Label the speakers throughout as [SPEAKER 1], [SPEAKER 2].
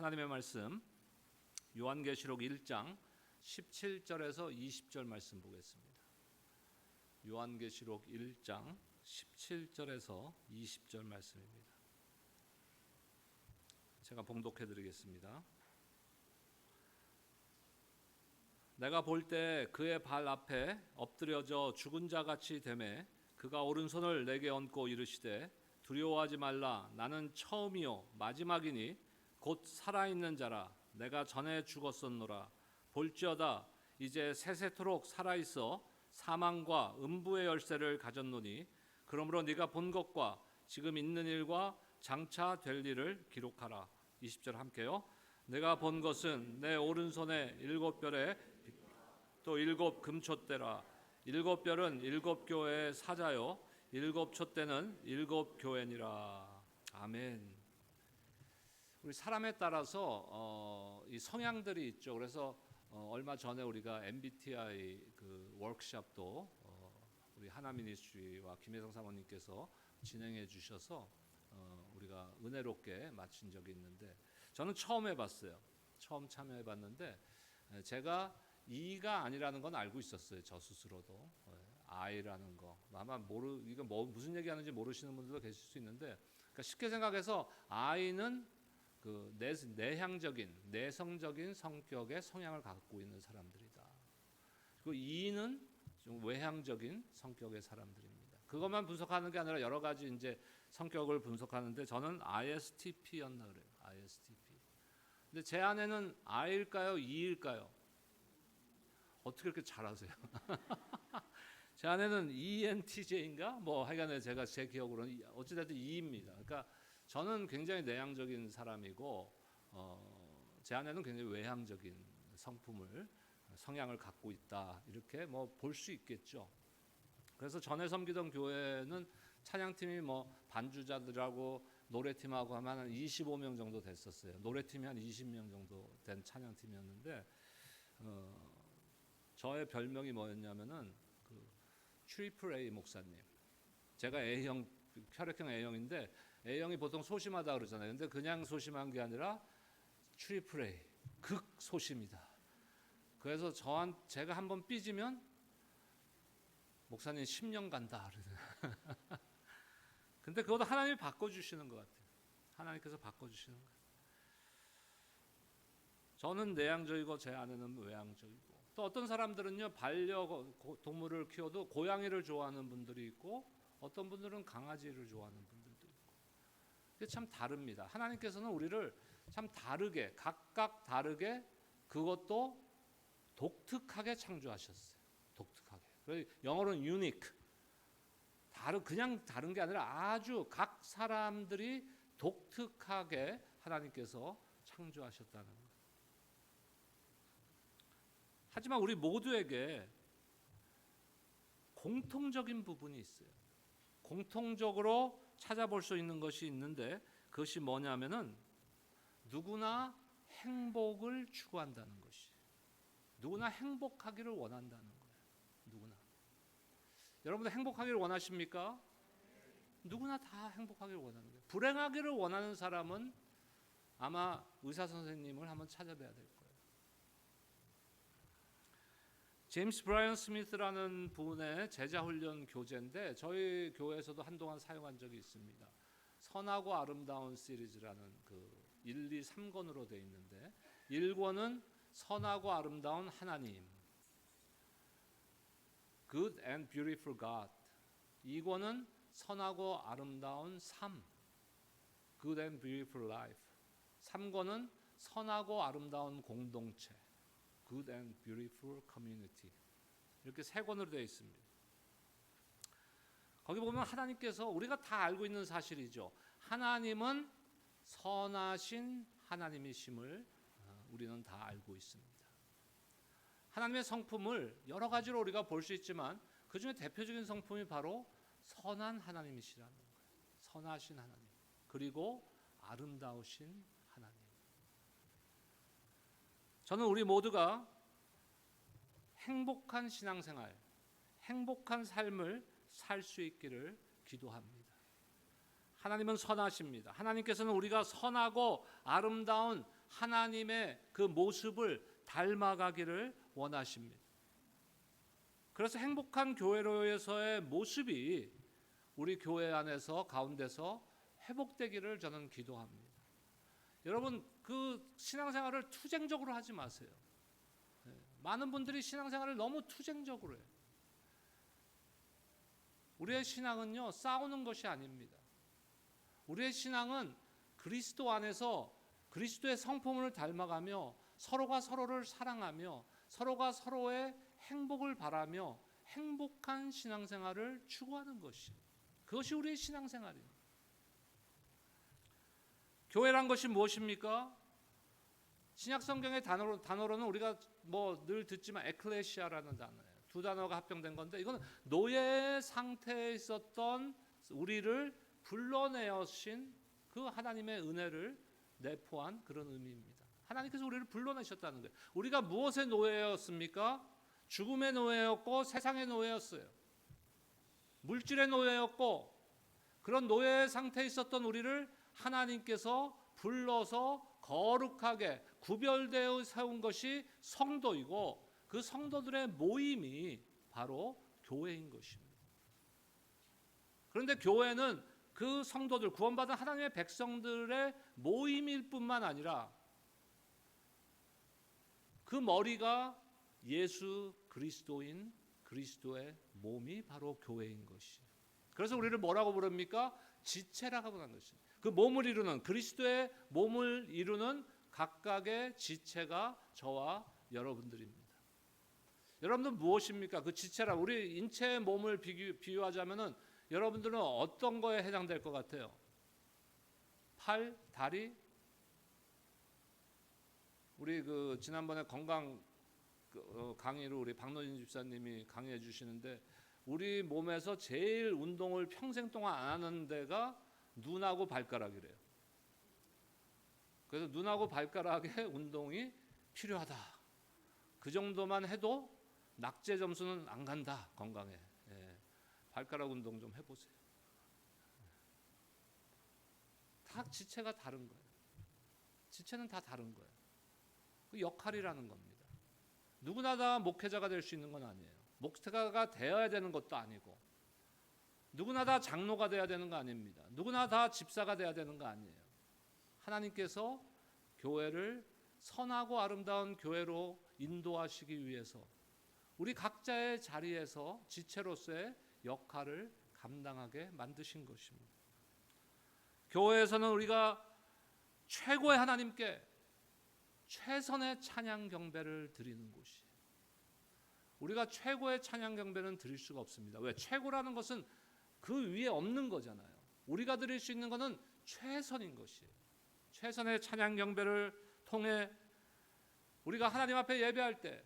[SPEAKER 1] 하나님의 말씀 요한계시록 1장 17절에서 20절 말씀 보겠습니다. 요한계시록 1장 17절에서 20절 말씀입니다. 제가 봉독해 드리겠습니다. 내가 볼 때 그의 발 앞에 엎드려져 죽은 자 같이 되매 그가 오른손을 내게 얹고 이르시되 두려워하지 말라. 나는 처음이요 마지막이니 곧 살아있는 자라. 내가 전에 죽었었노라. 볼지어다 이제 세세토록 살아있어 사망과 음부의 열쇠를 가졌노니 그러므로 네가 본 것과 지금 있는 일과 장차 될 일을 기록하라. 20절 함께요. 내가 본 것은 내 오른손에 7별에 또 7 금촛대라. 7별은 7 교회의 사자요 7 촛대는 7 교회니라. 아멘. 우리 사람에 따라서 이 성향들이 있죠. 그래서 얼마 전에 우리가 MBTI 그 워크숍도 우리 하나미니스트리와 김혜성 사모님께서 진행해 주셔서 우리가 은혜롭게 마친 적이 있는데 저는 처음 해봤어요. 처음 참여해 봤는데 제가 E가 아니라는 건 알고 있었어요. 저 스스로도 I라는 거 아마 이거 무슨 얘기하는지 모르시는 분들도 계실 수 있는데 그러니까 쉽게 생각해서 I는 그 내향적인 내성적인 성격의 성향을 갖고 있는 사람들이다. 그리고 E는 좀 외향적인 성격의 사람들입니다. 그것만 분석하는 게 아니라 여러 가지 이제 성격을 분석하는데 저는 ISTP였나 그래요. ISTP. 근데 제 아내는 I일까요, E일까요? 어떻게 그렇게 잘하세요? 제 아내는 ENTJ인가? 뭐 하여간에 제가 제 기억으로는 어찌됐든 E입니다. 그러니까 저는 굉장히 내향적인 사람이고 제 아내는 굉장히 외향적인 성향을 갖고 있다. 이렇게 뭐 볼 수 있겠죠. 그래서 전에 섬기던 교회는 찬양팀이 뭐 반주자들하고 노래팀하고 하면 한 25명 정도 됐었어요. 노래팀이 한 20명 정도 된 찬양팀이었는데 저의 별명이 뭐였냐면은 그 트리플 A 목사님. 제가 A형 혈액형 A형인데 A형이 보통 소심하다 그러잖아요. 근데 그냥 소심한 게 아니라 트리플 A 극소심이다. 그래서 제가 한번 삐지면 목사님 10년 간다 그러잖아요. 근데 그것도 하나님이 바꿔주시는 것 같아요. 하나님께서 바꿔주시는 것 같아요. 저는 내향적이고 제 아내는 외향적이고 또 어떤 사람들은요 반려동물을 키워도 고양이를 좋아하는 분들이 있고 어떤 분들은 강아지를 좋아하는 분들도 있고 이게 참 다릅니다. 하나님께서는 우리를 참 다르게 각각 다르게 그것도 독특하게 창조하셨어요. 독특하게. 그래서 영어로는 unique. 그냥 다른 게 아니라 아주 각 사람들이 독특하게 하나님께서 창조하셨다는 거예요. 하지만 우리 모두에게 공통적인 부분이 있어요. 공통적으로 찾아볼 수 있는 것이 있는데 그것이 뭐냐면은 누구나 행복을 추구한다는 것이. 누구나 행복하기를 원한다는 거예요. 누구나. 여러분들 행복하기를 원하십니까? 누구나 다 행복하기를 원하는 거예요. 불행하기를 원하는 사람은 아마 의사 선생님을 한번 찾아봐야 될 거예요. 제임스 브라이언 스미스라는 분의 제자 훈련 교재인데 저희 교회에서도 한동안 사용한 적이 있습니다. 선하고 아름다운 시리즈라는 그 1, 2, 3권으로 되어 있는데 1권은 선하고 아름다운 하나님 Good and Beautiful God. 2권은 선하고 아름다운 삶 Good and Beautiful Life. 3권은 선하고 아름다운 공동체 Good and Beautiful Community. 이렇게 3권으로 되어 있습니다. 거기 보면 하나님께서 우리가 다 알고 있는 사실이죠. 하나님은 선하신 하나님이심을 우리는 다 알고 있습니다. 하나님의 성품을 여러 가지로 우리가 볼 수 있지만 그 중에 대표적인 성품이 바로 선한 하나님이시라는 거예요. 선하신 하나님 그리고 아름다우신 하나님. 저는 우리 모두가 행복한 신앙생활, 행복한 삶을 살 수 있기를 기도합니다. 하나님은 선하십니다. 하나님께서는 우리가 선하고 아름다운 하나님의 그 모습을 닮아가기를 원하십니다. 그래서 행복한 교회로서의 모습이 우리 교회 안에서 가운데서 회복되기를 저는 기도합니다. 여러분, 그 신앙생활을 투쟁적으로 하지 마세요. 많은 분들이 신앙생활을 너무 투쟁적으로 해요. 우리의 신앙은요, 싸우는 것이 아닙니다. 우리의 신앙은 그리스도 안에서 그리스도의 성품을 닮아가며 서로가 서로를 사랑하며 서로가 서로의 행복을 바라며 행복한 신앙생활을 추구하는 것이, 그것이 우리의 신앙생활입니다. 교회란 것이 무엇입니까? 신약성경의 단어로는 우리가 뭐 늘 듣지만 에클레시아라는 단어예요. 두 단어가 합병된 건데, 이건 노예 상태에 있었던 우리를 불러내신 그 하나님의 은혜를 내포한 그런 의미입니다. 하나님께서 우리를 불러내셨다는 거예요. 우리가 무엇의 노예였습니까? 죽음의 노예였고 세상의 노예였어요. 물질의 노예였고, 그런 노예 상태에 있었던 우리를 하나님께서 불러서 거룩하게 구별되어 세운 것이 성도이고, 그 성도들의 모임이 바로 교회인 것입니다. 그런데 교회는 그 성도들, 구원받은 하나님의 백성들의 모임일 뿐만 아니라 그 머리가 예수 그리스도인 그리스도의 몸이 바로 교회인 것이에요. 그래서 우리를 뭐라고 부릅니까? 지체라고 부르는 것입니다. 그 몸을 이루는, 그리스도의 몸을 이루는 각각의 지체가 저와 여러분들입니다. 여러분들 무엇입니까? 그 지체라, 우리 인체의 몸을 비유하자면은 여러분들은 어떤 거에 해당될 것 같아요? 팔, 다리? 우리 그 지난번에 건강 강의로 우리 박노진 집사님이 강의해 주시는데, 우리 몸에서 제일 운동을 평생 동안 안 하는 데가 눈하고 발가락이래요. 그래서 눈하고 발가락의 운동이 필요하다. 그 정도만 해도 낙제 점수는 안 간다, 건강에. 예. 발가락 운동 좀 해보세요. 다 지체가 다른 거예요. 지체는 다 다른 거예요. 그 역할이라는 겁니다. 누구나 다 목회자가 될 수 있는 건 아니에요. 목회자가 되어야 되는 것도 아니고, 누구나 다 장로가 되어야 되는 거 아닙니다. 누구나 다 집사가 되어야 되는 거 아니에요. 하나님께서 교회를 선하고 아름다운 교회로 인도하시기 위해서 우리 각자의 자리에서 지체로서의 역할을 감당하게 만드신 것입니다. 교회에서는 우리가 최고의 하나님께 최선의 찬양 경배를 드리는 곳이에요. 우리가 최고의 찬양 경배는 드릴 수가 없습니다. 왜? 최고라는 것은 그 위에 없는 거잖아요. 우리가 드릴 수 있는 것은 최선인 것이에요. 최선의 찬양 경배를 통해 우리가 하나님 앞에 예배할 때,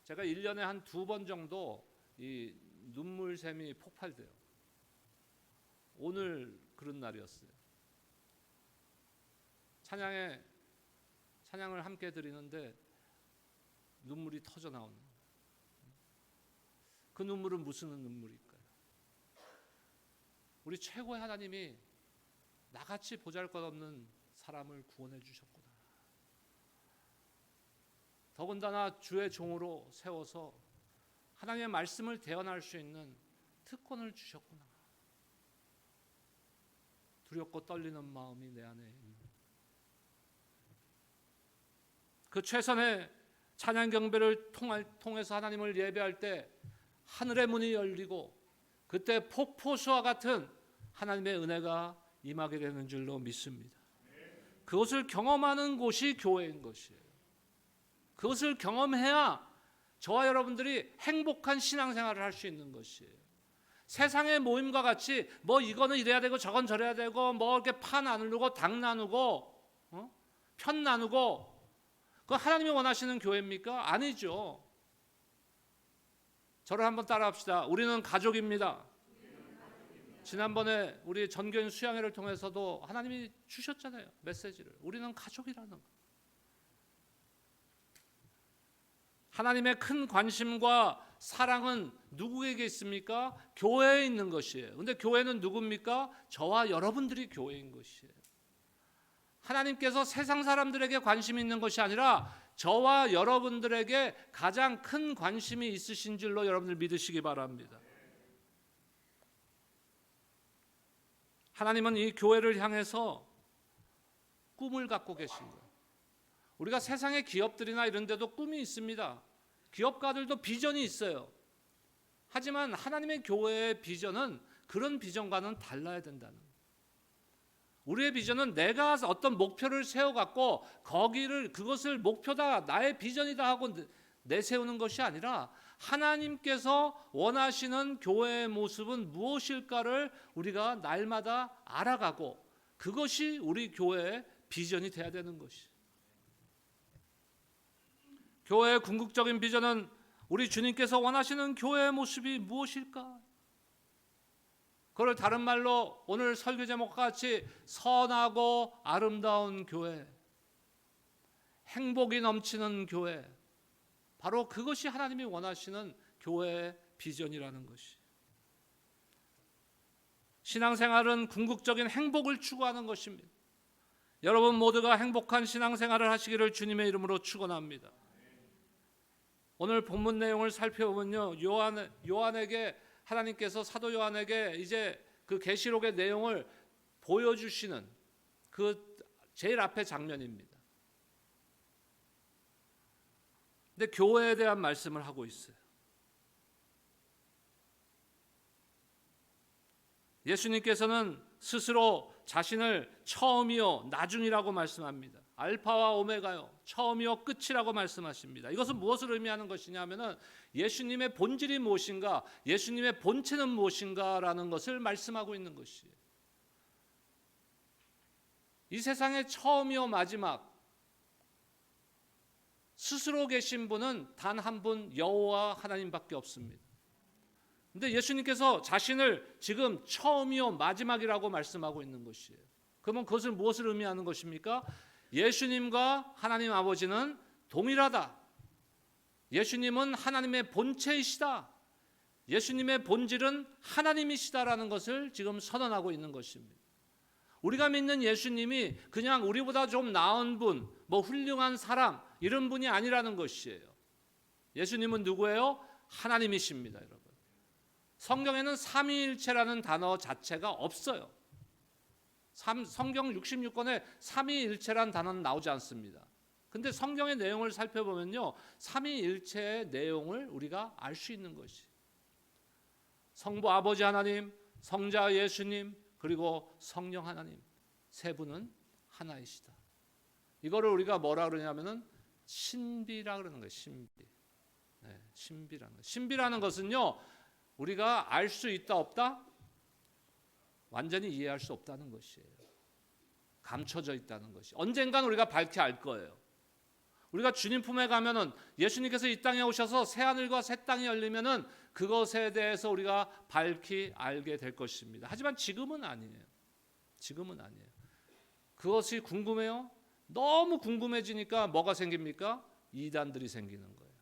[SPEAKER 1] 제가 1년에 한 2번 정도 이 눈물샘이 폭발돼요. 오늘 그런 날이었어요. 찬양을 함께 드리는데 눈물이 터져 나오는, 그 눈물은 무슨 눈물일까요? 우리 최고의 하나님이 나같이 보잘것없는 사람을 구원해 주셨구나. 더군다나 주의 종으로 세워서 하나님의 말씀을 대언할 수 있는 특권을 주셨구나. 두렵고 떨리는 마음이 내 안에 있는, 그 최선의 찬양 경배를 통해서 하나님을 예배할 때 하늘의 문이 열리고, 그때 폭포수와 같은 하나님의 은혜가 임하게 되는 줄로 믿습니다. 그것을 경험하는 곳이 교회인 것이에요. 그것을 경험해야 저와 여러분들이 행복한 신앙생활을 할 수 있는 것이에요. 세상의 모임과 같이 뭐 이거는 이래야 되고 저건 저래야 되고 뭐 이렇게 파 나누고 당 나누고 편 나누고, 그 하나님이 원하시는 교회입니까? 아니죠. 저를 한번 따라합시다. 우리는 가족입니다. 지난번에 우리 전교인 수양회를 통해서도 하나님이 주셨잖아요, 메시지를. 우리는 가족이라는 거. 하나님의 큰 관심과 사랑은 누구에게 있습니까? 교회에 있는 것이에요. 근데 교회는 누굽니까? 저와 여러분들이 교회인 것이에요. 하나님께서 세상 사람들에게 관심이 있는 것이 아니라 저와 여러분들에게 가장 큰 관심이 있으신 줄로 여러분들 믿으시기 바랍니다. 하나님은 이 교회를 향해서 꿈을 갖고 계신 거예요. 우리가 세상의 기업들이나 이런 데도 꿈이 있습니다. 기업가들도 비전이 있어요. 하지만 하나님의 교회의 비전은 그런 비전과는 달라야 된다는 거예요. 우리의 비전은 내가 어떤 목표를 세워갖고 그것을 목표다, 나의 비전이다 하고 내세우는 것이 아니라 하나님께서 원하시는 교회의 모습은 무엇일까를 우리가 날마다 알아가고 그것이 우리 교회의 비전이 돼야 되는 것이. 교회의 궁극적인 비전은 우리 주님께서 원하시는 교회의 모습이 무엇일까? 그걸 다른 말로 오늘 설교 제목과 같이 선하고 아름다운 교회, 행복이 넘치는 교회, 바로 그것이 하나님이 원하시는 교회의 비전이라는 것이. 신앙생활은 궁극적인 행복을 추구하는 것입니다. 여러분 모두가 행복한 신앙생활을 하시기를 주님의 이름으로 축원합니다. 오늘 본문 내용을 살펴보면요, 요한에게 하나님께서 사도 요한에게 이제 그 계시록의 내용을 보여주시는 그 제일 앞에 장면입니다. 근데 교회에 대한 말씀을 하고 있어요. 예수님께서는 스스로 자신을 처음이요 나중이라고 말씀합니다. 알파와 오메가요, 처음이요 끝이라고 말씀하십니다. 이것은 무엇을 의미하는 것이냐면은 예수님의 본질이 무엇인가, 예수님의 본체는 무엇인가라는 것을 말씀하고 있는 것이에요. 이 세상의 처음이요 마지막, 스스로 계신 분은 단 한 분 여호와 하나님밖에 없습니다. 근데 예수님께서 자신을 지금 처음이요 마지막이라고 말씀하고 있는 것이에요. 그러면 그것을 무엇을 의미하는 것입니까? 예수님과 하나님 아버지는 동일하다. 예수님은 하나님의 본체이시다. 예수님의 본질은 하나님이시다라는 것을 지금 선언하고 있는 것입니다. 우리가 믿는 예수님이 그냥 우리보다 좀 나은 분, 뭐 훌륭한 사람 이런 분이 아니라는 것이에요. 예수님은 누구예요? 하나님이십니다, 여러분. 성경에는 삼위일체라는 단어 자체가 없어요. 성경 66권에 삼위일체라는 단어는 나오지 않습니다. 근데 성경의 내용을 살펴보면요, 삼위일체의 내용을 우리가 알 수 있는 것이, 성부 아버지 하나님, 성자 예수님, 그리고 성령 하나님, 세 분은 하나이시다. 이거를 우리가 뭐라 그러냐면은 신비라 그러는 거예요. 신비. 네, 신비라는 거. 신비라는 것은요, 우리가 알 수 있다 없다? 완전히 이해할 수 없다는 것이에요. 감춰져 있다는 것이. 언젠간 우리가 밝히 알 거예요. 우리가 주님 품에 가면은, 예수님께서 이 땅에 오셔서 새 하늘과 새 땅이 열리면은 그것에 대해서 우리가 밝히 알게 될 것입니다. 하지만 지금은 아니에요. 지금은 아니에요. 그것이 궁금해요? 너무 궁금해지니까 뭐가 생깁니까? 이단들이 생기는 거예요.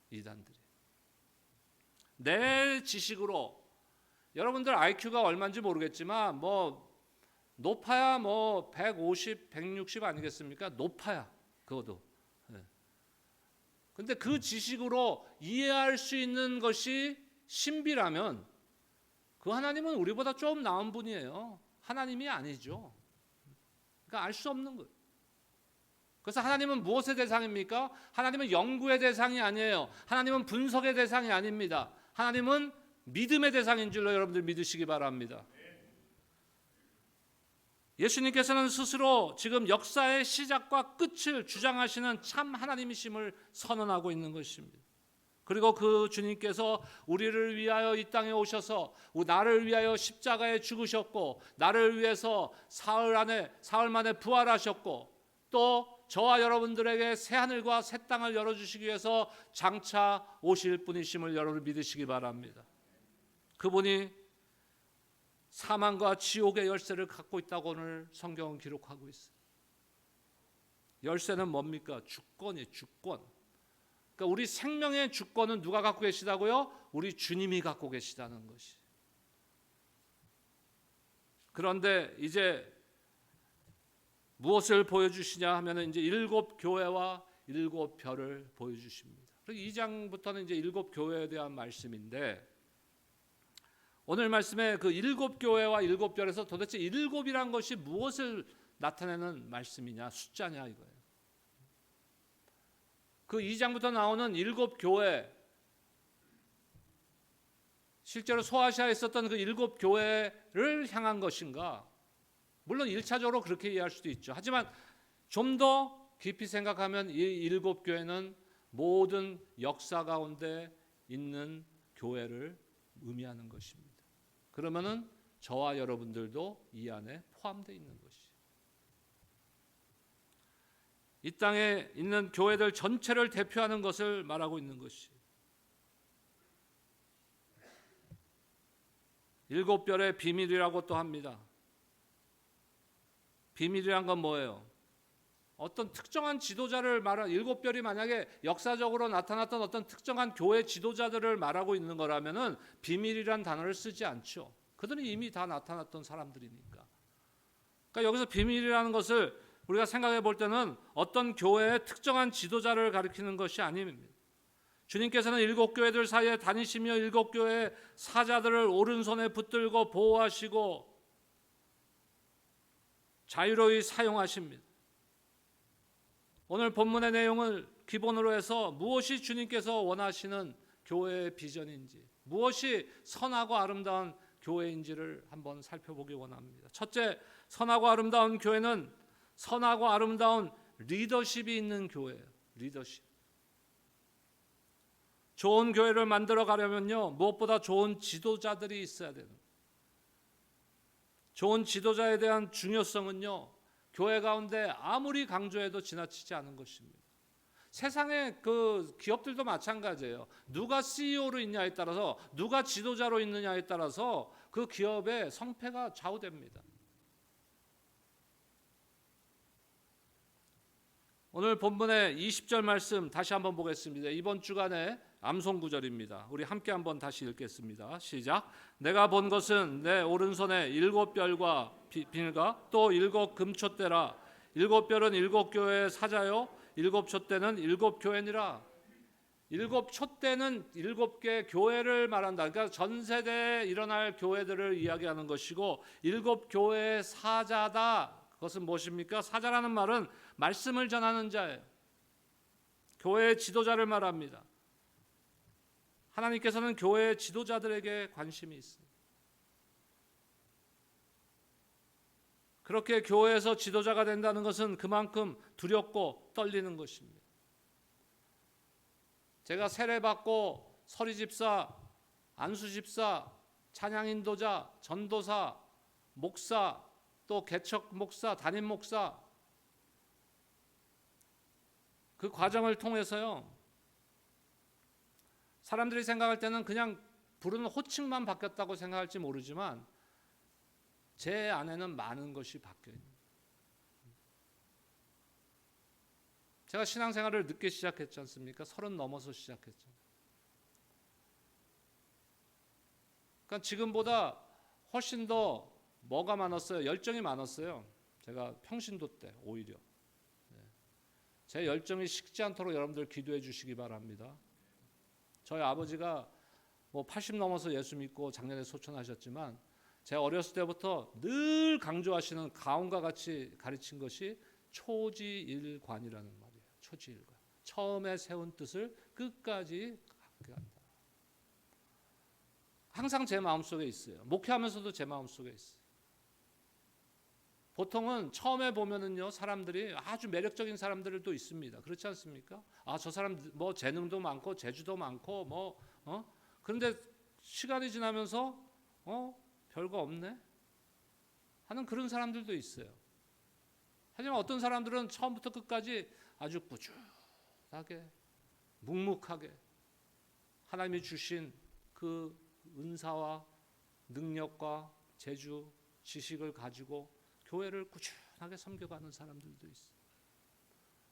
[SPEAKER 1] 이단들이. 내 지식으로, 여러분들 IQ가 얼마인지 모르겠지만 뭐 높아야 뭐 150, 160 아니겠습니까? 높아야 그것도. 근데 그 지식으로 이해할 수 있는 것이 신비라면 그 하나님은 우리보다 좀 나은 분이에요. 하나님이 아니죠. 그러니까 알 수 없는 거예요. 그래서 하나님은 무엇의 대상입니까? 하나님은 연구의 대상이 아니에요. 하나님은 분석의 대상이 아닙니다. 하나님은 믿음의 대상인 줄로 여러분들 믿으시기 바랍니다. 예수님께서는 스스로 지금 역사의 시작과 끝을 주장하시는 참 하나님이심을 선언하고 있는 것입니다. 그리고 그 주님께서 우리를 위하여 이 땅에 오셔서 나를 위하여 십자가에 죽으셨고, 나를 위해서 사흘 만에 부활하셨고, 또 저와 여러분들에게 새 하늘과 새 땅을 열어주시기 위해서 장차 오실 분이심을 여러분 믿으시기 바랍니다. 그분이 사망과 지옥의 열쇠를 갖고 있다고 오늘 성경은 기록하고 있어요. 열쇠는 뭡니까? 주권이에요. 주권. 그러니까 우리 생명의 주권은 누가 갖고 계시다고요? 우리 주님이 갖고 계시다는 것이. 그런데 이제 무엇을 보여주시냐 하면은 이제 7 교회와 7 별을 보여주십니다. 2장부터는 이제 7 교회에 대한 말씀인데, 오늘 말씀에 그 7 교회와 7 별에서 도대체 7이란 것이 무엇을 나타내는 말씀이냐, 숫자냐 이거예요. 그 2장부터 나오는 7 교회, 실제로 소아시아에 있었던 그 7 교회를 향한 것인가? 물론 1차적으로 그렇게 이해할 수도 있죠. 하지만 좀 더 깊이 생각하면 이 7 교회는 모든 역사 가운데 있는 교회를 의미하는 것입니다. 그러면은 저와 여러분들도 이 안에 포함되어 있는 것이죠. 이 땅에 있는 교회들 전체를 대표하는 것을 말하고 있는 것이, 7 별의 비밀이라고 또 합니다. 비밀이란 건 뭐예요? 어떤 특정한 지도자를 말하, 7 별이 만약에 역사적으로 나타났던 어떤 특정한 교회 지도자들을 말하고 있는 거라면은 비밀이란 단어를 쓰지 않죠. 그들은 이미 다 나타났던 사람들이니까. 그러니까 여기서 비밀이라는 것을 우리가 생각해 볼 때는 어떤 교회의 특정한 지도자를 가리키는 것이 아닙니다. 주님께서는 7 교회들 사이에 다니시며 7 교회의 사자들을 오른손에 붙들고 보호하시고 자유로이 사용하십니다. 오늘 본문의 내용을 기본으로 해서 무엇이 주님께서 원하시는 교회의 비전인지, 무엇이 선하고 아름다운 교회인지를 한번 살펴보기 원합니다. 첫째, 선하고 아름다운 교회는 선하고 아름다운 리더십이 있는 교회예요. 리더십. 좋은 교회를 만들어 가려면요, 무엇보다 좋은 지도자들이 있어야 되는 거예요. 좋은 지도자에 대한 중요성은요, 교회 가운데 아무리 강조해도 지나치지 않은 것입니다. 세상의 그 기업들도 마찬가지예요. 누가 CEO로 있냐에 따라서, 누가 지도자로 있느냐에 따라서 그 기업의 성패가 좌우됩니다. 오늘 본문의 20절 말씀 다시 한번 보겠습니다. 이번 주간의 암송 구절입니다. 우리 함께 한번 다시 읽겠습니다. 시작. 내가 본 것은 내 오른손에 7 별과 비밀과 또 7 금촛대라. 7 별은 7 교회의 사자요 7 촛대는 7 교회니라. 7 촛대는 7개 교회를 말한다. 그러니까 전 세대에 일어날 교회들을 이야기하는 것이고, 7 교회의 사자다. 그것은 무엇입니까? 사자라는 말은 말씀을 전하는 자예요. 교회의 지도자를 말합니다. 하나님께서는 교회의 지도자들에게 관심이 있습니다. 그렇게 교회에서 지도자가 된다는 것은 그만큼 두렵고 떨리는 것입니다. 제가 세례받고 서리집사, 안수집사, 찬양인도자, 전도사, 목사, 또 개척 목사, 담임 목사, 그 과정을 통해서요, 사람들이 생각할 때는 그냥 부르는 호칭만 바뀌었다고 생각할지 모르지만 제 안에는 많은 것이 바뀌어요. 제가 신앙생활을 늦게 시작했지 않습니까? 30 넘어서 시작했죠. 그러니까 지금보다 훨씬 더 뭐가 많았어요? 열정이 많았어요. 제가 평신도 때 오히려. 제 열정이 식지 않도록 여러분들 기도해 주시기 바랍니다. 저희 아버지가 80 넘어서 예수 믿고 작년에 소천하셨지만, 제가 어렸을 때부터 늘 강조하시는 가온과 같이 가르친 것이 초지일관이라는 말이에요. 초지일관. 처음에 세운 뜻을 끝까지 갖게 한다. 항상 제 마음속에 있어요. 목회하면서도 제 마음속에 있어요. 보통은 처음에 보면은요, 사람들이 아주 매력적인 사람들도 있습니다. 그렇지 않습니까? 아, 저 사람 뭐 재능도 많고 재주도 많고 그런데 시간이 지나면서 별거 없네 하는 그런 사람들도 있어요. 하지만 어떤 사람들은 처음부터 끝까지 아주 꾸준하게 묵묵하게 하나님이 주신 그 은사와 능력과 재주, 지식을 가지고 교회를 꾸준하게 섬겨가는 사람들도 있어요.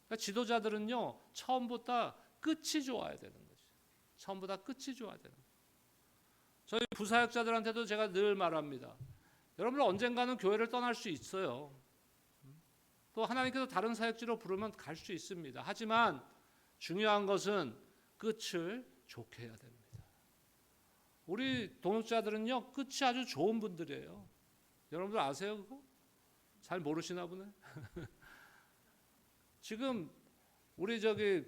[SPEAKER 1] 그러니까 지도자들은요, 처음보다 끝이 좋아야 되는 거죠. 처음보다 끝이 좋아야 되는 거죠. 저희 부사역자들한테도 제가 늘 말합니다. 여러분들 언젠가는 교회를 떠날 수 있어요. 또 하나님께서 다른 사역지로 부르면 갈 수 있습니다. 하지만 중요한 것은 끝을 좋게 해야 됩니다. 우리 동역자들은요, 끝이 아주 좋은 분들이에요. 여러분들 아세요 그거? 잘 모르시나 보네. 지금 우리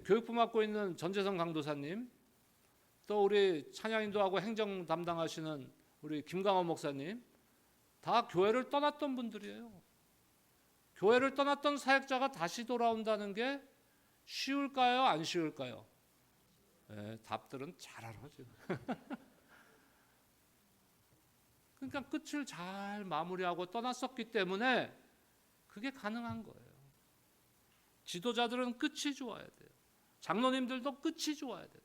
[SPEAKER 1] 교육부 맡고 있는 전재성 강도사님, 또 우리 찬양인도하고 행정 담당하시는 우리 김강원 목사님, 다 교회를 떠났던 분들이에요. 교회를 떠났던 사역자가 다시 돌아온다는 게 쉬울까요? 안 쉬울까요? 네, 답들은 잘 알아 지금. 그러니까 끝을 잘 마무리하고 떠났었기 때문에 그게 가능한 거예요. 지도자들은 끝이 좋아야 돼요. 장로님들도 끝이 좋아야 돼요.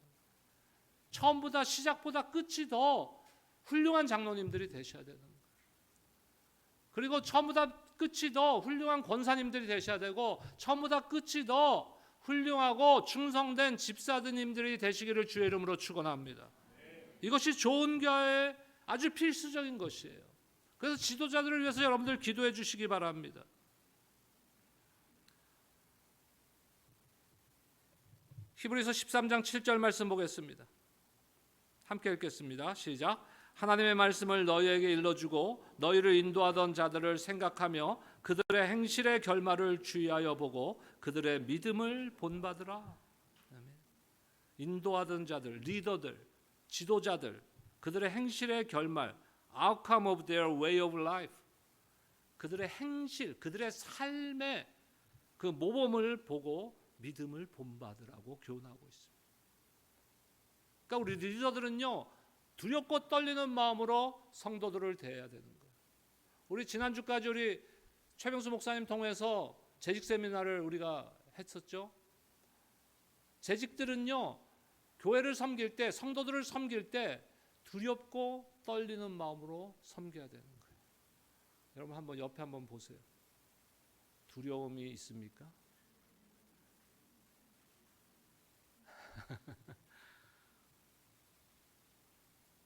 [SPEAKER 1] 처음보다 시작보다 끝이 더 훌륭한 장로님들이 되셔야 되는 거예요. 그리고 처음보다 끝이 더 훌륭한 권사님들이 되셔야 되고, 처음보다 끝이 더 훌륭하고 충성된 집사님들이 되시기를 주의 이름으로 축원합니다. 이것이 좋은 교회의 아주 필수적인 것이에요. 그래서 지도자들을 위해서 여러분들 기도해 주시기 바랍니다. 히브리서 13장 7절 말씀 보겠습니다. 함께 읽겠습니다. 시작. 하나님의 말씀을 너희에게 일러주고 너희를 인도하던 자들을 생각하며 그들의 행실의 결말을 주의하여 보고 그들의 믿음을 본받으라. 인도하던 자들, 리더들, 지도자들, 그들의 행실의 결말, outcome of their way of life, 그들의 행실, 그들의 삶의 그 모범을 보고 믿음을 본받으라고 교훈하고 있습니다. 그러니까 우리 리더들은요, 두렵고 떨리는 마음으로 성도들을 대해야 되는 거예요. 우리 지난주까지 우리 최병수 목사님 통해서 재직 세미나를 우리가 했었죠. 재직들은요, 교회를 섬길 때, 성도들을 섬길 때 두렵고 떨리는 마음으로 섬겨야 되는 거예요. 여러분 한번 옆에 한번 보세요. 두려움이 있습니까?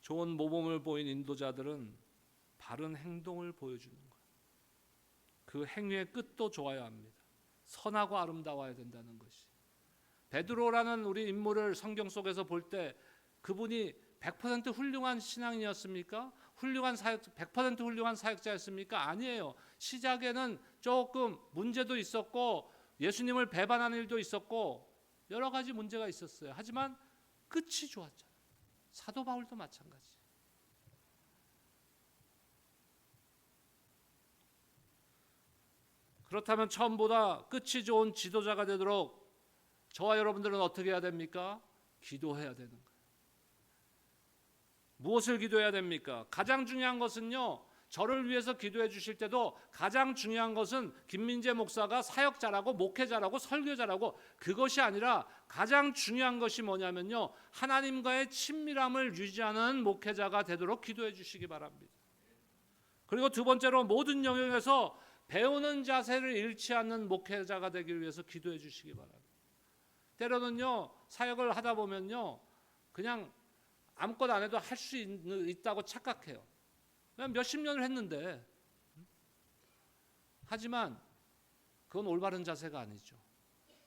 [SPEAKER 1] 좋은 모범을 보인 인도자들은 바른 행동을 보여주는 거예요. 그 행위의 끝도 좋아야 합니다. 선하고 아름다워야 된다는 것이. 베드로라는 우리 인물을 성경 속에서 볼 때 그분이 100% 훌륭한 신앙인이었습니까? 훌륭한 사역, 100% 훌륭한 사역자였습니까? 아니에요. 시작에는 조금 문제도 있었고 예수님을 배반하는 일도 있었고 여러 가지 문제가 있었어요. 하지만 끝이 좋았잖아요. 사도 바울도 마찬가지. 그렇다면 처음보다 끝이 좋은 지도자가 되도록 저와 여러분들은 어떻게 해야 됩니까? 기도해야 되는 거예요. 무엇을 기도해야 됩니까? 가장 중요한 것은요, 저를 위해서 기도해 주실 때도 가장 중요한 것은 김민재 목사가 사역자라고 목회자라고 설교자라고 그것이 아니라 가장 중요한 것이 뭐냐면요, 하나님과의 친밀함을 유지하는 목회자가 되도록 기도해 주시기 바랍니다. 그리고 두 번째로 모든 영역에서 배우는 자세를 잃지 않는 목회자가 되기 위해서 기도해 주시기 바랍니다. 때로는요, 사역을 하다 보면요, 그냥 아무것도 안 해도 할 수 있다고 착각해요. 그냥 몇십 년을 했는데. 하지만 그건 올바른 자세가 아니죠.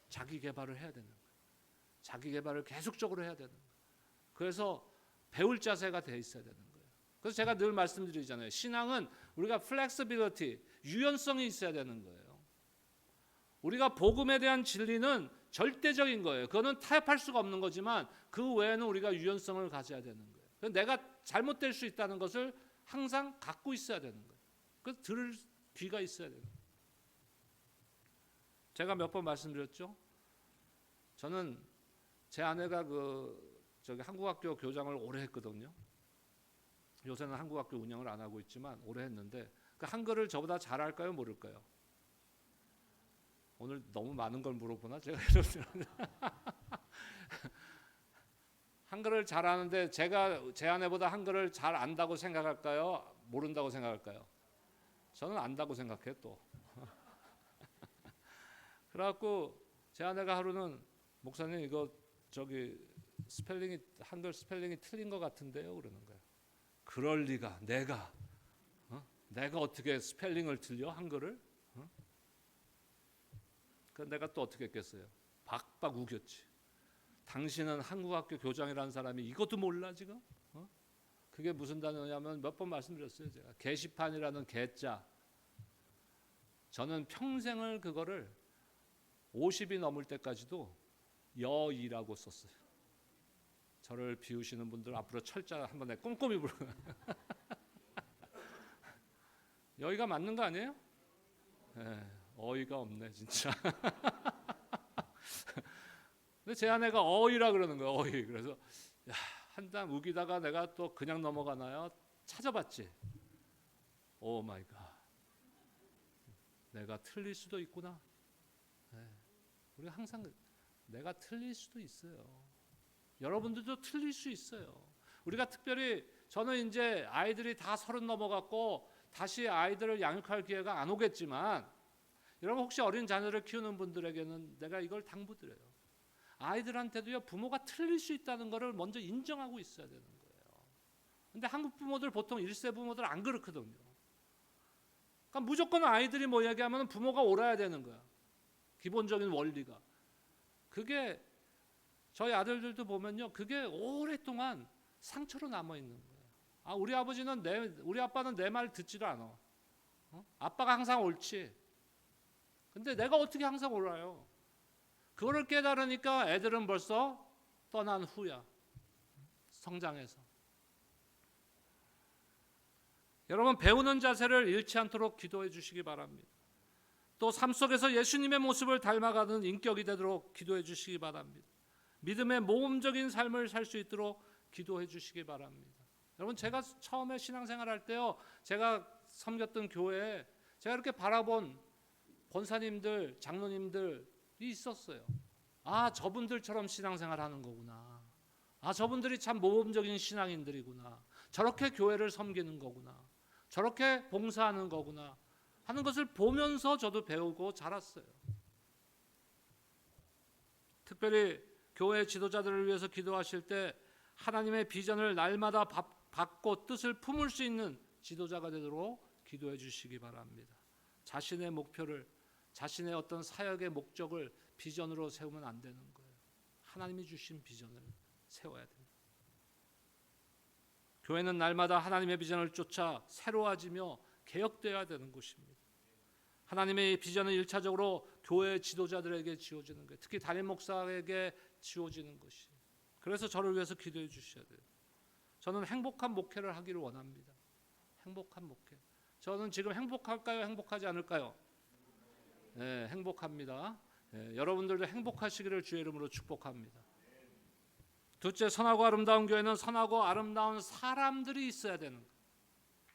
[SPEAKER 1] 자기 개발을 해야 되는 거예요. 자기 개발을 계속적으로 해야 되는 거예요. 그래서 배울 자세가 돼 있어야 되는 거예요. 그래서 제가 늘 말씀드리잖아요. 신앙은 우리가 플렉서빌리티, 유연성이 있어야 되는 거예요. 우리가 복음에 대한 진리는 절대적인 거예요. 그거는 타협할 수가 없는 거지만 그 외에는 우리가 유연성을 가져야 되는 거예요. 그래서 내가 잘못될 수 있다는 것을 항상 갖고 있어야 되는 거예요. 그래서 들을 귀가 있어야 돼요. 제가 몇 번 말씀드렸죠. 저는 제 아내가 한국학교 교장을 오래 했거든요. 요새는 한국학교 운영을 안 하고 있지만 오래 했는데 그 한글을 저보다 잘 알까요, 모를까요? 오늘 너무 많은 걸 물어보나 제가 여러분들. 한글을 잘 아는데 제가 제 아내보다 한글을 잘 안다고 생각할까요? 모른다고 생각할까요? 저는 안다고 생각해요 또. 그래갖고 제 아내가 하루는 목사님 이거 스펠링이 한글 스펠링이 틀린 것 같은데요 그러는 거예요. 그럴 리가 내가 어떻게 스펠링을 틀려 한글을? 그 내가 또 어떻게 했겠어요? 박박 우겼지. 당신은 한국학교 교장이라는 사람이 이것도 몰라 지금? 그게 무슨 단어냐면 몇 번 말씀드렸어요. 제가 게시판이라는 게자. 저는 평생을 그거를 50이 넘을 때까지도 여이라고 썼어요. 저를 비우시는 분들 앞으로 철자 한번 내 꼼꼼히 불러. 여의가 맞는 거 아니에요? 네, 어이가 없네 진짜. 근데 제 아내가 어이라 그러는 거예요. 어이. 그래서 한담 우기다가 내가 또 그냥 넘어가나요? 찾아봤지. 오 마이 갓. 내가 틀릴 수도 있구나. 네. 우리가 항상 내가 틀릴 수도 있어요. 여러분들도 틀릴 수 있어요. 우리가 특별히 저는 이제 아이들이 다 30 넘어갔고 다시 아이들을 양육할 기회가 안 오겠지만 여러분 혹시 어린 자녀를 키우는 분들에게는 내가 이걸 당부드려요. 아이들한테도요 부모가 틀릴 수 있다는 것을 먼저 인정하고 있어야 되는 거예요. 근데 한국 부모들 보통 1세 부모들 안 그렇거든요. 그러니까 무조건 아이들이 뭐 얘기하면 부모가 옳아야 되는 거야. 기본적인 원리가. 그게 저희 아들들도 보면요, 그게 오랫동안 상처로 남아 있는 거예요. 아, 우리 아빠는 내 말 듣지도 않아. 아빠가 항상 옳지. 근데 내가 어떻게 항상 옳아요? 그거를 깨달으니까 애들은 벌써 떠난 후야. 성장해서. 여러분 배우는 자세를 잃지 않도록 기도해 주시기 바랍니다. 또 삶 속에서 예수님의 모습을 닮아가는 인격이 되도록 기도해 주시기 바랍니다. 믿음의 모험적인 삶을 살 수 있도록 기도해 주시기 바랍니다. 여러분 제가 처음에 신앙생활 할 때요, 제가 섬겼던 교회에 제가 이렇게 바라본 권사님들, 장로님들이 있었어요. 아, 저분들처럼 신앙생활 하는 거구나. 아, 저분들이 참 모범적인 신앙인들이구나. 저렇게 교회를 섬기는 거구나. 저렇게 봉사하는 거구나 하는 것을 보면서 저도 배우고 자랐어요. 특별히 교회 지도자들을 위해서 기도하실 때 하나님의 비전을 날마다 받고 뜻을 품을 수 있는 지도자가 되도록 기도해 주시기 바랍니다. 자신의 목표를, 자신의 어떤 사역의 목적을 비전으로 세우면 안 되는 거예요. 하나님이 주신 비전을 세워야 됩니다. 교회는 날마다 하나님의 비전을 쫓아 새로워지며 개혁되어야 되는 곳입니다. 하나님의 비전은 1차적으로 교회 지도자들에게 지어지는 거예요. 특히 담임 목사에게 지어지는 것이. 그래서 저를 위해서 기도해 주셔야 돼요. 저는 행복한 목회를 하기를 원합니다. 행복한 목회. 저는 지금 행복할까요? 행복하지 않을까요? 네, 행복합니다. 네, 여러분들도 행복하시기를 주의 이름으로 축복합니다. 둘째, 선하고 아름다운 교회는 선하고 아름다운 사람들이 있어야 되는 거예요.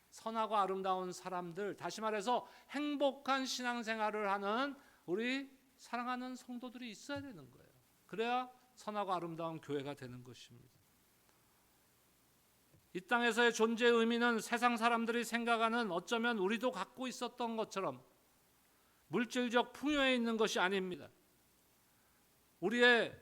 [SPEAKER 1] 선하고 아름다운 사람들, 다시 말해서 행복한 신앙생활을 하는 우리 사랑하는 성도들이 있어야 되는 거예요. 그래야 선하고 아름다운 교회가 되는 것입니다. 이 땅에서의 존재의 의미는 세상 사람들이 생각하는 어쩌면 우리도 갖고 있었던 것처럼 물질적 풍요에 있는 것이 아닙니다. 우리의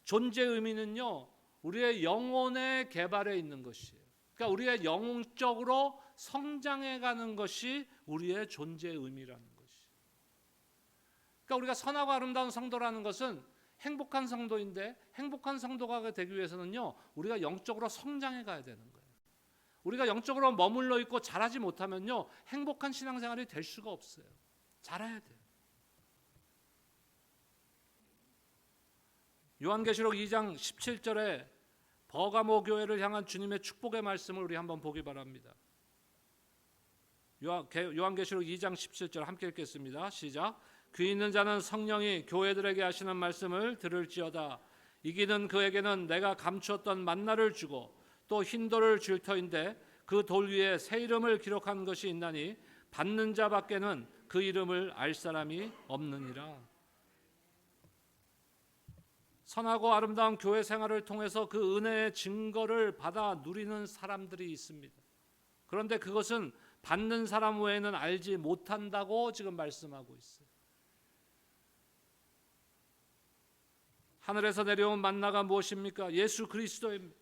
[SPEAKER 1] 존재의 의미는요, 우리의 영혼의 개발에 있는 것이에요. 그러니까 우리의 영적으로 성장해가는 것이 우리의 존재의 의미라는 것이에요. 그러니까 우리가 선하고 아름다운 성도라는 것은 행복한 성도인데, 행복한 성도가 되기 위해서는요, 우리가 영적으로 성장해 가야 되는 거예요. 우리가 영적으로 머물러 있고 자라지 못하면요, 행복한 신앙생활이 될 수가 없어요. 자라야 돼요. 요한계시록 2장 17절에 버가모 교회를 향한 주님의 축복의 말씀을 우리 한번 보기 바랍니다. 요한계시록 2장 17절 함께 읽겠습니다. 시작. 귀 있는 자는 성령이 교회들에게 하시는 말씀을 들을지어다. 이기는 그에게는 내가 감추었던 만나를 주고 또 흰 돌을 줄 터인데 그 돌 위에 새 이름을 기록한 것이 있나니 받는 자밖에는 그 이름을 알 사람이 없느니라. 선하고 아름다운 교회 생활을 통해서 그 은혜의 증거를 받아 누리는 사람들이 있습니다. 그런데 그것은 받는 사람 외에는 알지 못한다고 지금 말씀하고 있어요. 하늘에서 내려온 만나가 무엇입니까? 예수 그리스도입니다.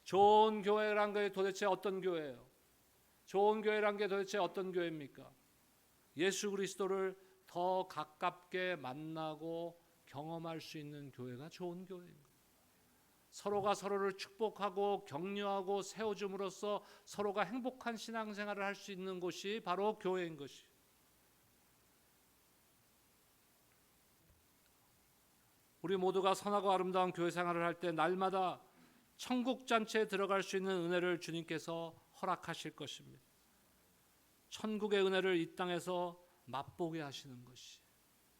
[SPEAKER 1] 좋은 교회란 게 도대체 어떤 교회예요? 좋은 교회란 게 도대체 어떤 교회입니까? 예수 그리스도를 더 가깝게 만나고 경험할 수 있는 교회가 좋은 교회인 거예요. 서로가 서로를 축복하고 격려하고 세워줌으로써 서로가 행복한 신앙생활을 할 수 있는 곳이 바로 교회인 것이. 우리 모두가 선하고 아름다운 교회 생활을 할 때 날마다 천국 잔치에 들어갈 수 있는 은혜를 주님께서 허락하실 것입니다. 천국의 은혜를 이 땅에서 맛보게 하시는 것이.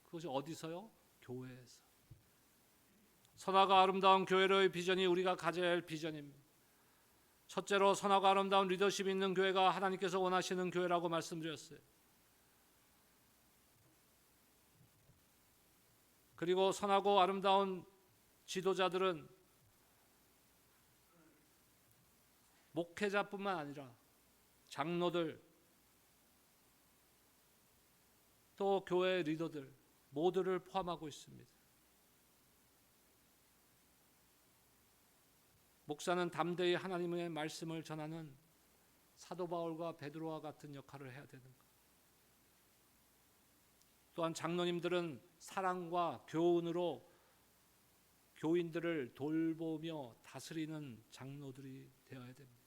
[SPEAKER 1] 그것이 어디서요? 교회에서. 선하고 아름다운 교회의 비전이 우리가 가져야 할 비전입니다. 첫째로 선하고 아름다운 리더십이 있는 교회가 하나님께서 원하시는 교회라고 말씀드렸어요. 그리고 선하고 아름다운 지도자들은 목회자뿐만 아니라 장로들 또 교회 리더들 모두를 포함하고 있습니다. 목사는 담대히 하나님의 말씀을 전하는 사도 바울과 베드로와 같은 역할을 해야 되는 것. 또한 장로님들은 사랑과 교훈으로 교인들을 돌보며 다스리는 장로들이 되어야 됩니다.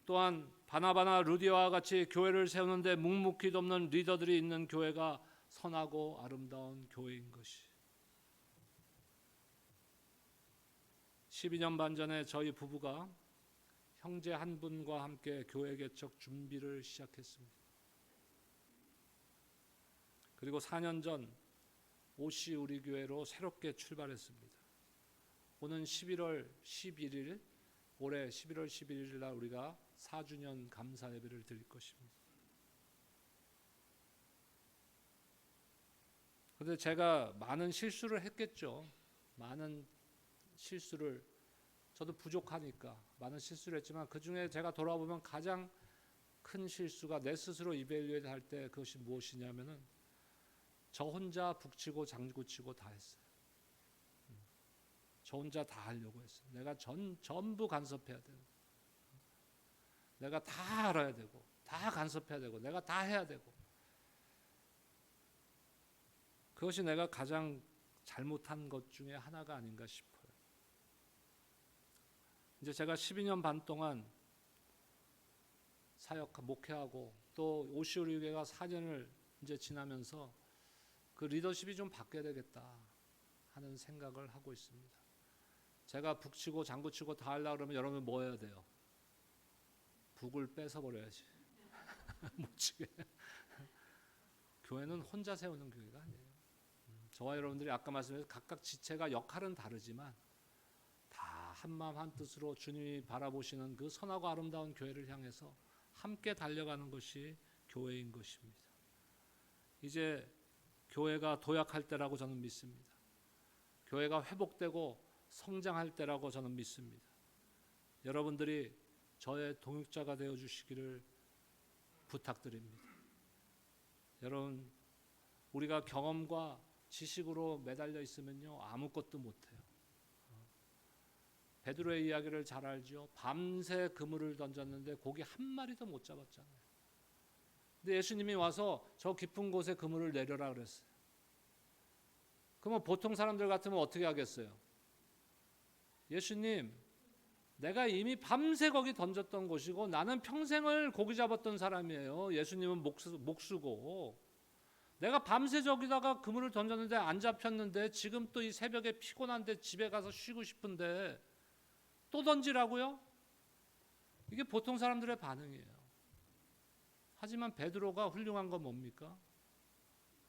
[SPEAKER 1] 또한 바나바나 루디아와 같이 교회를 세우는데 묵묵히 돕는 리더들이 있는 교회가 선하고 아름다운 교회인 것이. 12년 반 전에 저희 부부가 형제 한 분과 함께 교회 개척 준비를 시작했습니다. 그리고 4년 전 오시 우리 교회로 새롭게 출발했습니다. 오는 11월 11일 올해 11월 11일 날 우리가 4주년 감사 예배를 드릴 것입니다. 그런데 제가 많은 실수를 했겠죠. 많은 실수를 저도 부족하니까 많은 실수를 했지만 그중에 제가 돌아보면 가장 큰 실수가 내 스스로 이벨리에이트 할 때 그것이 무엇이냐면은 저 혼자 북치고 장구치고 다 했어요. 저 혼자 다 하려고 했어요. 내가 전부 간섭해야 되고 내가 다 알아야 되고 다 간섭해야 되고 내가 다 해야 되고 그것이 내가 가장 잘못한 것 중에 하나가 아닌가 싶어요. 이제 제가 12년 반 동안 사역 목회하고 또 오시우리교회가 4년을 이제 지나면서 그 리더십이 좀 바뀌어야 되겠다 하는 생각을 하고 있습니다. 제가 북치고 장구치고 다 하려고 그러면 여러분 뭐 해야 돼요? 북을 뺏어버려야지. 못 치게. 교회는 혼자 세우는 교회가 아니에요. 저와 여러분들이 아까 말씀드린 각각 지체가 역할은 다르지만 다 한마음 한뜻으로 주님이 바라보시는 그 선하고 아름다운 교회를 향해서 함께 달려가는 것이 교회인 것입니다. 이제 교회가 도약할 때라고 저는 믿습니다. 교회가 회복되고 성장할 때라고 저는 믿습니다. 여러분들이 저의 동역자가 되어 주시기를 부탁드립니다. 여러분, 우리가 경험과 지식으로 매달려 있으면요 아무것도 못해요. 베드로의 이야기를 잘 알죠. 밤새 그물을 던졌는데 고기 한 마리도 못 잡았잖아요. 근데 예수님이 와서 저 깊은 곳에 그물을 내려라 그랬어요. 그러면 보통 사람들 같으면 어떻게 하겠어요? 예수님, 내가 이미 밤새 거기 던졌던 곳이고 나는 평생을 고기 잡았던 사람이에요. 예수님은 목수고 내가 밤새 저기다가 그물을 던졌는데 안 잡혔는데 지금 또 이 새벽에 피곤한데 집에 가서 쉬고 싶은데 또 던지라고요? 이게 보통 사람들의 반응이에요. 하지만 베드로가 훌륭한 건 뭡니까?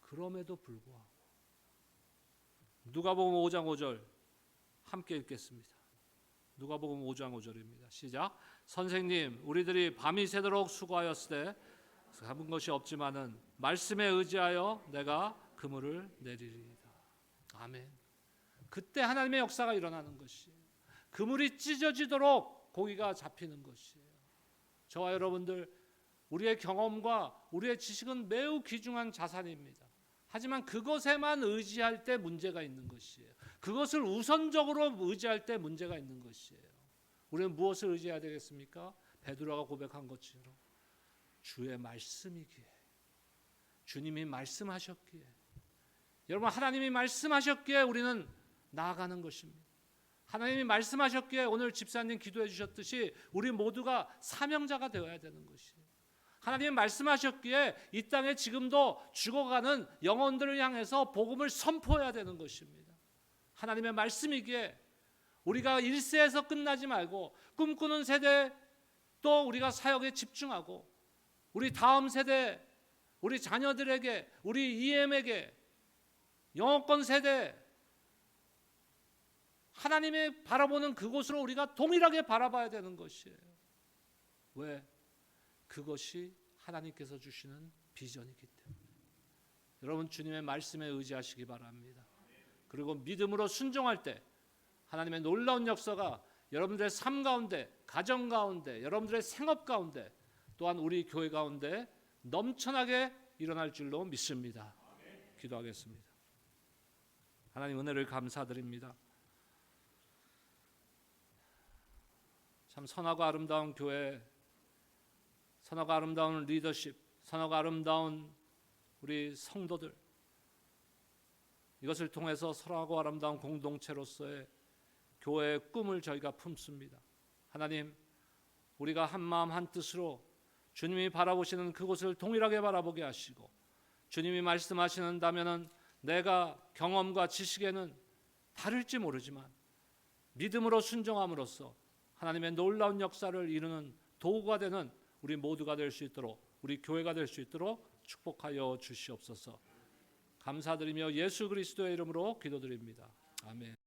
[SPEAKER 1] 그럼에도 불구하고 누가복음 5장 5절 함께 읽겠습니다. 누가복음 5장 5절입니다. 시작. 선생님, 우리들이 밤이 새도록 수고하였으되 잡은 것이 없지만은 말씀에 의지하여 내가 그물을 내리리이다. 아멘. 그때 하나님의 역사가 일어나는 것이에요. 그물이 찢어지도록 고기가 잡히는 것이에요. 저와 여러분들 우리의 경험과 우리의 지식은 매우 귀중한 자산입니다. 하지만 그것에만 의지할 때 문제가 있는 것이에요. 그것을 우선적으로 의지할 때 문제가 있는 것이에요. 우리는 무엇을 의지해야 되겠습니까? 베드로가 고백한 것처럼 주의 말씀이기에 주님이 말씀하셨기에, 여러분 하나님이 말씀하셨기에 우리는 나아가는 것입니다. 하나님이 말씀하셨기에 오늘 집사님 기도해 주셨듯이 우리 모두가 사명자가 되어야 되는 것이에요. 하나님이 말씀하셨기에 이 땅에 지금도 죽어가는 영혼들을 향해서 복음을 선포해야 되는 것입니다. 하나님의 말씀이기에 우리가 1세에서 끝나지 말고 꿈꾸는 세대, 또 우리가 사역에 집중하고 우리 다음 세대, 우리 자녀들에게, 우리 EM에게, 영어권 세대, 하나님의 바라보는 그곳으로 우리가 동일하게 바라봐야 되는 것이에요. 왜? 그것이 하나님께서 주시는 비전이기 때문에. 여러분 주님의 말씀에 의지하시기 바랍니다. 그리고 믿음으로 순종할 때 하나님의 놀라운 역사가 여러분들의 삶 가운데, 가정 가운데, 여러분들의 생업 가운데, 또한 우리 교회 가운데 넘쳐나게 일어날 줄로 믿습니다. 기도하겠습니다. 하나님 은혜를 감사드립니다. 참 선하고 아름다운 교회, 선하고 아름다운 리더십, 선하고 아름다운 우리 성도들, 이것을 통해서 선하고 아름다운 공동체로서의 교회의 꿈을 저희가 품습니다. 하나님, 우리가 한 마음 한 뜻으로 주님이 바라보시는 그곳을 동일하게 바라보게 하시고, 주님이 말씀하시는다면은 내가 경험과 지식에는 다를지 모르지만 믿음으로 순종함으로써 하나님의 놀라운 역사를 이루는 도구가 되는 우리 모두가 될 수 있도록, 우리 교회가 될 수 있도록 축복하여 주시옵소서. 감사드리며 예수 그리스도의 이름으로 기도드립니다. 아멘.